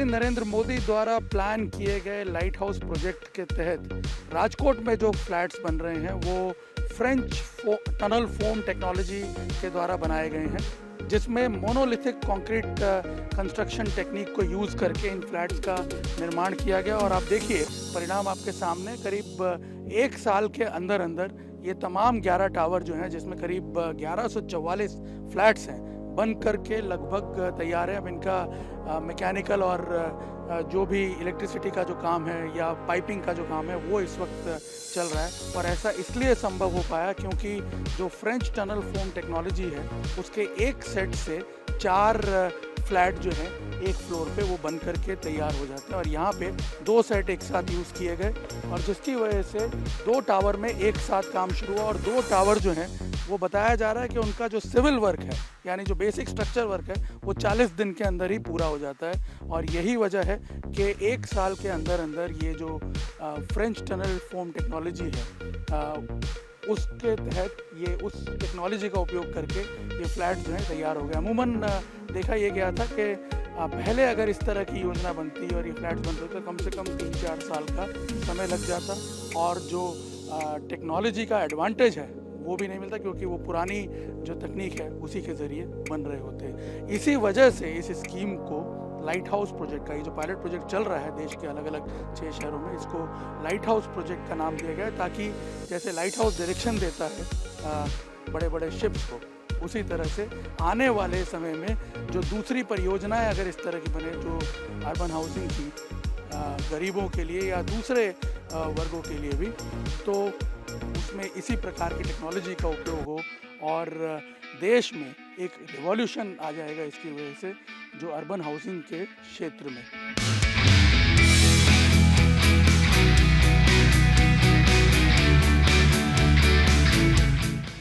प्रधानमंत्री नरेंद्र मोदी द्वारा प्लान किए गए लाइट हाउस प्रोजेक्ट के तहत राजकोट में जो फ्लैट्स बन रहे हैं वो फ्रेंच टनल फोम टेक्नोलॉजी के द्वारा बनाए गए हैं, जिसमें मोनोलिथिक कंक्रीट कंस्ट्रक्शन टेक्निक को यूज़ करके इन फ्लैट्स का निर्माण किया गया। और आप देखिए परिणाम आपके सामने, करीब एक साल के अंदर अंदर ये तमाम 11 टावर जो हैं, जिसमें करीब 1144 फ्लैट्स हैं, बन करके लगभग तैयार है। अब इनका मैकेनिकल और जो भी इलेक्ट्रिसिटी का जो काम है या पाइपिंग का जो काम है वो इस वक्त चल रहा है। और ऐसा इसलिए संभव हो पाया क्योंकि जो फ्रेंच टनल फोम टेक्नोलॉजी है उसके एक सेट से 4 फ्लैट जो है एक फ्लोर पे वो बन करके तैयार हो जाते हैं। और यहाँ पे 2 सेट एक साथ यूज़ किए गए और जिसकी वजह से 2 टावर में एक साथ काम शुरू हुआ। और 2 टावर जो हैं वो बताया जा रहा है कि उनका जो सिविल वर्क है, यानी जो बेसिक स्ट्रक्चर वर्क है, वो 40 दिन के अंदर ही पूरा हो जाता है। और यही वजह है कि एक साल के अंदर अंदर ये जो फ्रेंच टनल फोम टेक्नोलॉजी है उसके तहत ये उस टेक्नोलॉजी का उपयोग करके ये फ्लैट जो है तैयार हो गए। अमूमन देखा ये गया था कि पहले अगर इस तरह की योजना बनती और ये फ्लैट बनते तो कम से कम 3-4 साल का समय लग जाता और जो टेक्नोलॉजी का एडवांटेज है वो भी नहीं मिलता, क्योंकि वो पुरानी जो तकनीक है उसी के ज़रिए बन रहे होते। इसी वजह से इस स्कीम को लाइट हाउस प्रोजेक्ट का, ये जो पायलट प्रोजेक्ट चल रहा है देश के अलग अलग 6 शहरों में, इसको लाइट हाउस प्रोजेक्ट का नाम दिया गया है, ताकि जैसे लाइट हाउस डायरेक्शन देता है बड़े बड़े शिप्स को, उसी तरह से आने वाले समय में जो दूसरी परियोजनाएं अगर इस तरह की बने जो अर्बन हाउसिंग की गरीबों के लिए या दूसरे वर्गों के लिए भी, तो उसमें इसी प्रकार की टेक्नोलॉजी का उपयोग हो और देश में एक रिवॉल्यूशन आ जाएगा इसकी वजह से जो अर्बन हाउसिंग के क्षेत्र में।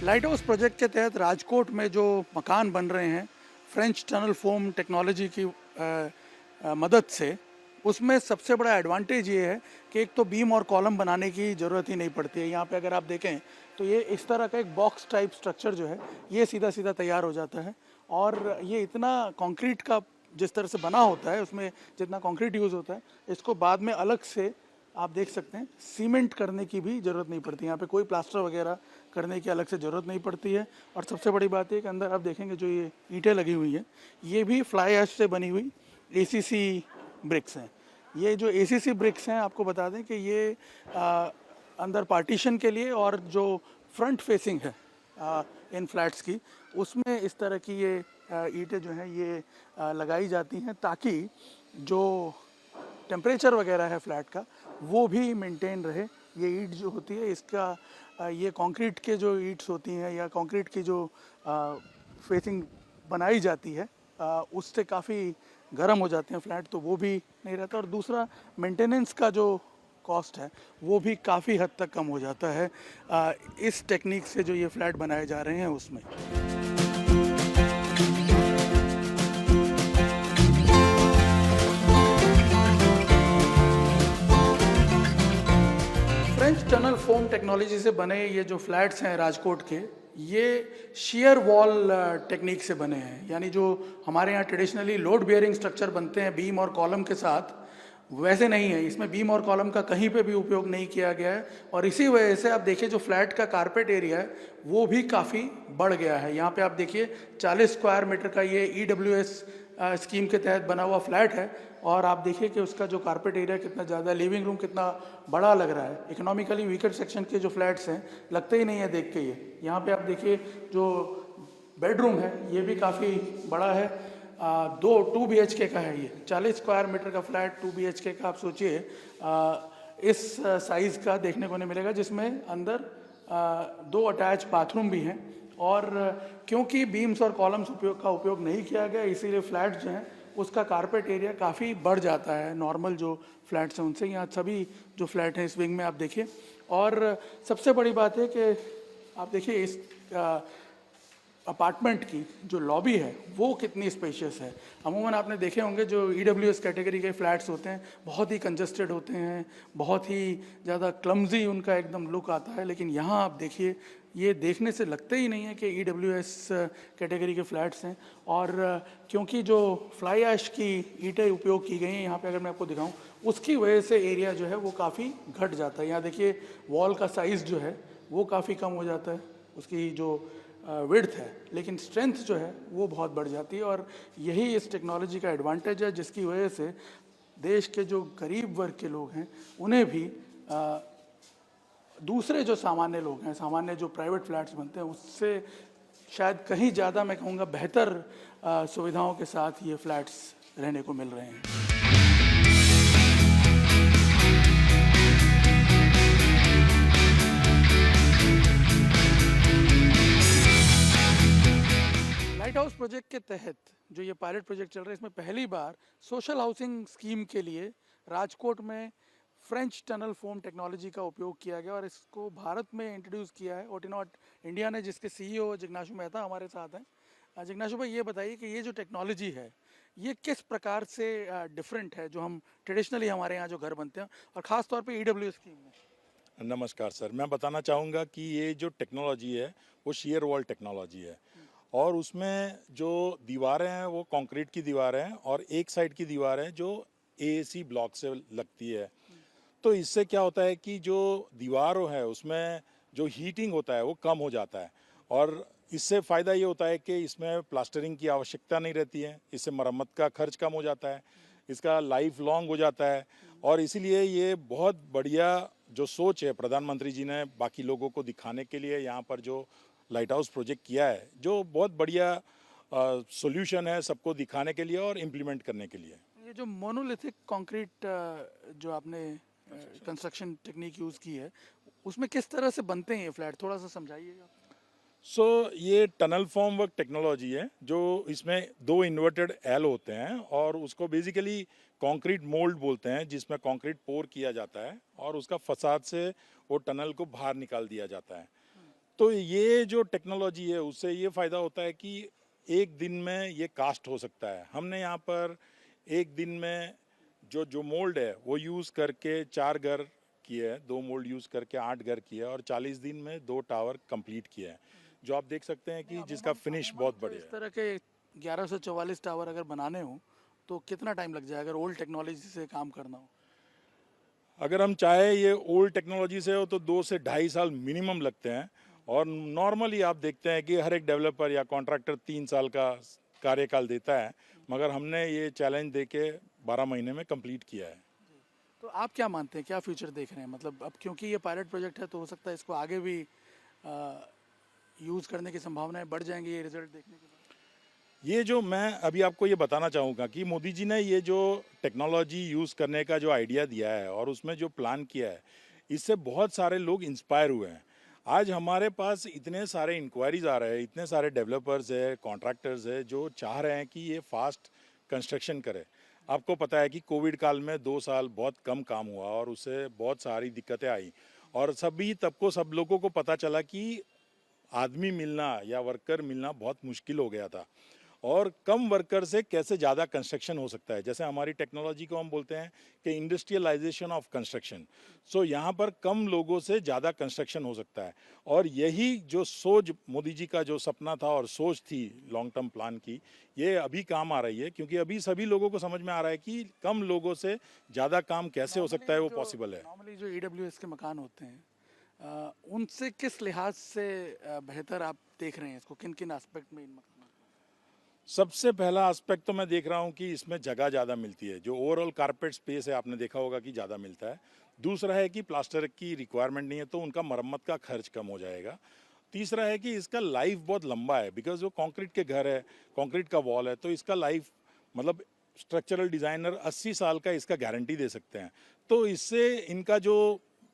लाइट हाउस प्रोजेक्ट के तहत राजकोट में जो मकान बन रहे हैं फ्रेंच टनल फोम टेक्नोलॉजी की मदद से, उसमें सबसे बड़ा एडवांटेज ये है कि एक तो बीम और कॉलम बनाने की ज़रूरत ही नहीं पड़ती है। यहाँ पे अगर आप देखें तो ये इस तरह का एक बॉक्स टाइप स्ट्रक्चर जो है ये सीधा सीधा तैयार हो जाता है। और ये इतना कंक्रीट का जिस तरह से बना होता है, उसमें जितना कंक्रीट यूज़ होता है, इसको बाद में अलग से आप देख सकते हैं सीमेंट करने की भी ज़रूरत नहीं पड़ती। यहाँ पे कोई प्लास्टर वगैरह करने की अलग से ज़रूरत नहीं पड़ती है। और सबसे बड़ी बात है कि अंदर आप देखेंगे जो ये ईंटें लगी हुई हैं ये भी फ्लाई ऐश से बनी हुई ACC ब्रिक्स हैं। ये जो ACC ब्रिक्स हैं आपको बता दें कि ये अंदर पार्टीशन के लिए और जो फ्रंट फेसिंग है इन फ्लैट्स की, उसमें इस तरह की ये ईंटें जो हैं ये लगाई जाती हैं ताकि जो टेम्परेचर वगैरह है फ्लैट का वो भी मेंटेन रहे। ये ईंट जो होती है इसका ये कंक्रीट के जो ईंट्स होती हैं या कंक्रीट की जो फेसिंग बनाई जाती है उससे काफ़ी गर्म हो जाते हैं फ्लैट, तो वो भी नहीं रहता। और दूसरा मेंटेनेंस का जो कॉस्ट है वो भी काफ़ी हद तक कम हो जाता है इस टेक्निक से जो ये फ्लैट बनाए जा रहे हैं उसमें। फ्रेंच टनल फोम टेक्नोलॉजी से बने ये जो फ्लैट्स हैं राजकोट के, ये शेयर वॉल टेक्निक से बने हैं। यानी जो हमारे यहाँ ट्रेडिशनली लोड बियरिंग स्ट्रक्चर बनते हैं बीम और कॉलम के साथ, वैसे नहीं है। इसमें बीम और कॉलम का कहीं पे भी उपयोग नहीं किया गया है। और इसी वजह से आप देखिए जो फ्लैट का कारपेट एरिया है वो भी काफ़ी बढ़ गया है। यहाँ पे आप देखिए 40 स्क्वायर मीटर का ये EWS स्कीम के तहत बना हुआ फ्लैट है और आप देखिए कि उसका जो कारपेट एरिया कितना ज़्यादा, लिविंग रूम कितना बड़ा लग रहा है। इकोनॉमिकली वीकर सेक्शन के जो फ्लैट्स हैं लगते ही नहीं है देख के ये। यहाँ पे आप देखिए जो बेडरूम है ये भी काफ़ी बड़ा है, 2 BHK का है। ये 40 स्क्वायर मीटर का फ्लैट 2 BHK का आप सोचिए इस साइज़ का देखने को नहीं मिलेगा, जिसमें अंदर 2 अटैच बाथरूम भी हैं। और क्योंकि बीम्स और कॉलम्स का उपयोग नहीं किया गया, इसीलिए फ्लैट जो हैं उसका कारपेट एरिया काफ़ी बढ़ जाता है नॉर्मल जो फ्लैट्स हैं उनसे। यहाँ सभी जो फ्लैट हैं इस विंग में आप देखिए। और सबसे बड़ी बात है कि आप देखिए इस अपार्टमेंट की जो लॉबी है वो कितनी स्पेशियस है। अमूमन आपने देखे होंगे जो ईडब्ल्यूएस कैटेगरी के फ्लैट्स होते हैं बहुत ही कंजस्टेड होते हैं, बहुत ही ज़्यादा क्लमजी उनका एकदम लुक आता है, लेकिन यहाँ आप देखिए ये देखने से लगता ही नहीं है कि ईडब्ल्यूएस कैटेगरी के फ्लैट्स हैं। और क्योंकि जो फ्लाई ऐश की ईंटें उपयोग की गई हैं यहाँ पे, अगर मैं आपको दिखाऊं, उसकी वजह से एरिया जो है वो काफ़ी घट जाता है। यहाँ देखिए वॉल का साइज़ जो है वो काफ़ी कम हो जाता है, उसकी जो विड्थ है, लेकिन स्ट्रेंथ जो है वो बहुत बढ़ जाती है। और यही इस टेक्नोलॉजी का एडवांटेज है, जिसकी वजह से देश के जो गरीब वर्ग के लोग हैं उन्हें भी दूसरे जो सामान्य लोग हैं, सामान्य जो प्राइवेट फ्लैट्स बनते हैं उससे शायद कहीं ज़्यादा, मैं कहूँगा, बेहतर सुविधाओं के साथ ये फ्लैट्स रहने को मिल रहे हैं। लाइट हाउस प्रोजेक्ट के तहत जो ये पायलट प्रोजेक्ट चल रहा है, इसमें पहली बार सोशल हाउसिंग स्कीम के लिए राजकोट में फ्रेंच टनल फोम टेक्नोलॉजी का उपयोग किया गया और इसको भारत में इंट्रोड्यूस किया है ओटिनॉट इंडिया ने, जिसके सीईओ जिग्नाशु मेहता हमारे साथ हैं। जिग्नाशु भाई, ये बताइए कि ये जो टेक्नोलॉजी है ये किस प्रकार से डिफरेंट है जो हम ट्रेडिशनली हमारे यहाँ जो घर बनते हैं, और ख़ास तौर पे ईडब्ल्यू स्कीम में। नमस्कार सर, मैं बताना चाहूँगा कि ये जो टेक्नोलॉजी है वो शेयर वॉल टेक्नोलॉजी है और उसमें जो दीवारें हैं वो कंक्रीट की दीवारें हैं और एक साइड की दीवार है जो एएसी ब्लॉक से लगती है। तो इससे क्या होता है कि जो दीवार है उसमें जो हीटिंग होता है वो कम हो जाता है और इससे फ़ायदा ये होता है कि इसमें प्लास्टरिंग की आवश्यकता नहीं रहती है, इससे मरम्मत का खर्च कम हो जाता है, इसका लाइफ लॉन्ग हो जाता है। और इसीलिए ये बहुत बढ़िया जो सोच है प्रधानमंत्री जी ने बाकी लोगों को दिखाने के लिए यहाँ पर जो लाइट हाउस प्रोजेक्ट किया है, जो बहुत बढ़िया सॉल्यूशन है सबको दिखाने के लिए और इम्प्लीमेंट करने के लिए। ये जो मोनोलिथिक कंक्रीट जो आपने कंस्ट्रक्शन टेक्निक यूज़ की है, उसमें किस तरह से बनते हैं ये फ्लैट, थोड़ा सा समझाइएगा। ये टनल फॉर्म वर्क टेक्नोलॉजी है जो इसमें दो इन्वर्टेड एल होते हैं और उसको बेसिकली कंक्रीट मोल्ड बोलते हैं, जिसमें कंक्रीट पोर किया जाता है और उसका फसाद से वो टनल को बाहर निकाल दिया जाता है। तो ये जो टेक्नोलॉजी है उससे ये फ़ायदा होता है कि एक दिन में ये कास्ट हो सकता है। हमने यहाँ पर एक दिन में जो मोल्ड है वो यूज़ करके 4 घर किए हैं, 2 मोल्ड यूज़ करके 8 घर किए और 40 दिन में 2 टावर कंप्लीट किए हैं, जो आप देख सकते हैं कि जिसका फिनिश बहुत बढ़िया है। इस तरह के 1144 टावर अगर बनाने हो तो कितना टाइम लग जाएगा अगर ओल्ड टेक्नोलॉजी से काम करना हो? अगर हम चाहे ये ओल्ड टेक्नोलॉजी से हो तो 2 से ढाई साल मिनिमम लगते हैं और नॉर्मली आप देखते हैं कि हर एक डेवलपर या कॉन्ट्रैक्टर 3 साल का कार्यकाल देता है, मगर हमने ये चैलेंज दे के 12 महीने में कंप्लीट किया है। तो आप क्या मानते हैं, क्या फ्यूचर देख रहे हैं? मतलब अब क्योंकि ये पायलट प्रोजेक्ट है तो हो सकता है इसको आगे भी यूज़ करने की संभावनाएं बढ़ जाएंगी ये रिजल्ट देखने के बाद। ये जो मैं अभी आपको ये बताना चाहूँगा कि मोदी जी ने ये जो टेक्नोलॉजी यूज़ करने का जो आइडिया दिया है और उसमें जो प्लान किया है, इससे बहुत सारे लोग इंस्पायर हुए हैं। आज हमारे पास इतने सारे इंक्वायरीज आ रहे हैं, इतने सारे डेवलपर्स है, कॉन्ट्रैक्टर्स है जो चाह रहे हैं कि ये फास्ट कंस्ट्रक्शन करे। आपको पता है कि कोविड काल में 2 साल बहुत कम काम हुआ और उससे बहुत सारी दिक्कतें आई और सब लोगों को पता चला कि आदमी मिलना या वर्कर मिलना बहुत मुश्किल हो गया था और कम वर्कर से कैसे ज़्यादा कंस्ट्रक्शन हो सकता है। जैसे हमारी टेक्नोलॉजी को हम बोलते हैं कि इंडस्ट्रियलाइजेशन ऑफ कंस्ट्रक्शन। यहाँ पर कम लोगों से ज़्यादा कंस्ट्रक्शन हो सकता है और यही जो सोच मोदी जी का जो सपना था और सोच थी लॉन्ग टर्म प्लान की, ये अभी काम आ रही है क्योंकि अभी सभी लोगों को समझ में आ रहा है कि कम लोगों से ज़्यादा काम कैसे हो सकता है, वो पॉसिबल है। नॉर्मली जो ईडब्ल्यूएस के मकान होते हैं उनसे किस लिहाज से बेहतर आप देख रहे हैं इसको, किन किन एस्पेक्ट में इन मकानों? सबसे पहला एस्पेक्ट तो मैं देख रहा हूँ कि इसमें जगह ज़्यादा मिलती है, जो ओवरऑल कारपेट स्पेस है आपने देखा होगा कि ज़्यादा मिलता है। दूसरा है कि प्लास्टर की रिक्वायरमेंट नहीं है तो उनका मरम्मत का खर्च कम हो जाएगा। तीसरा है कि इसका लाइफ बहुत लंबा है, बिकॉज जो कंक्रीट के घर है, कंक्रीट का वॉल है, तो इसका लाइफ मतलब स्ट्रक्चरल डिज़ाइनर 80 साल का इसका गारंटी दे सकते हैं। तो इससे इनका जो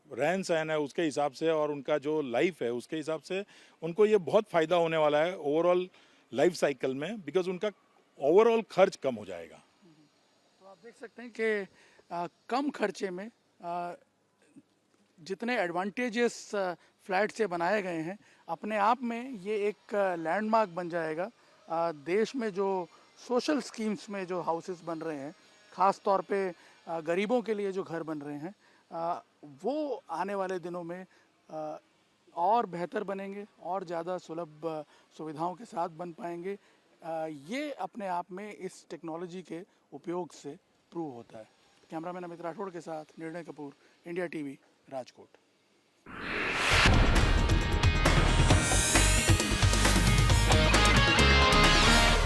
रहन सहन है उसके हिसाब से और उनका जो लाइफ है उसके हिसाब से उनको ये बहुत फ़ायदा होने वाला है ओवरऑल लाइफ साइकिल में, बिकॉज उनका ओवरऑल खर्च कम हो जाएगा। तो आप देख सकते हैं कि कम खर्चे में जितने एडवांटेजेस फ्लैट्स ये बनाए गए हैं, अपने आप में ये एक लैंडमार्क बन जाएगा देश में जो सोशल स्कीम्स में जो हाउसेस बन रहे हैं, ख़ास तौर पे गरीबों के लिए जो घर बन रहे हैं, वो आने वाले दिनों में और बेहतर बनेंगे और ज़्यादा सुलभ सुविधाओं के साथ बन पाएंगे। ये अपने आप में इस टेक्नोलॉजी के उपयोग से प्रूव होता है। कैमरामैन अमित राठौड़ के साथ निर्णय कपूर, इंडिया टीवी, राजकोट।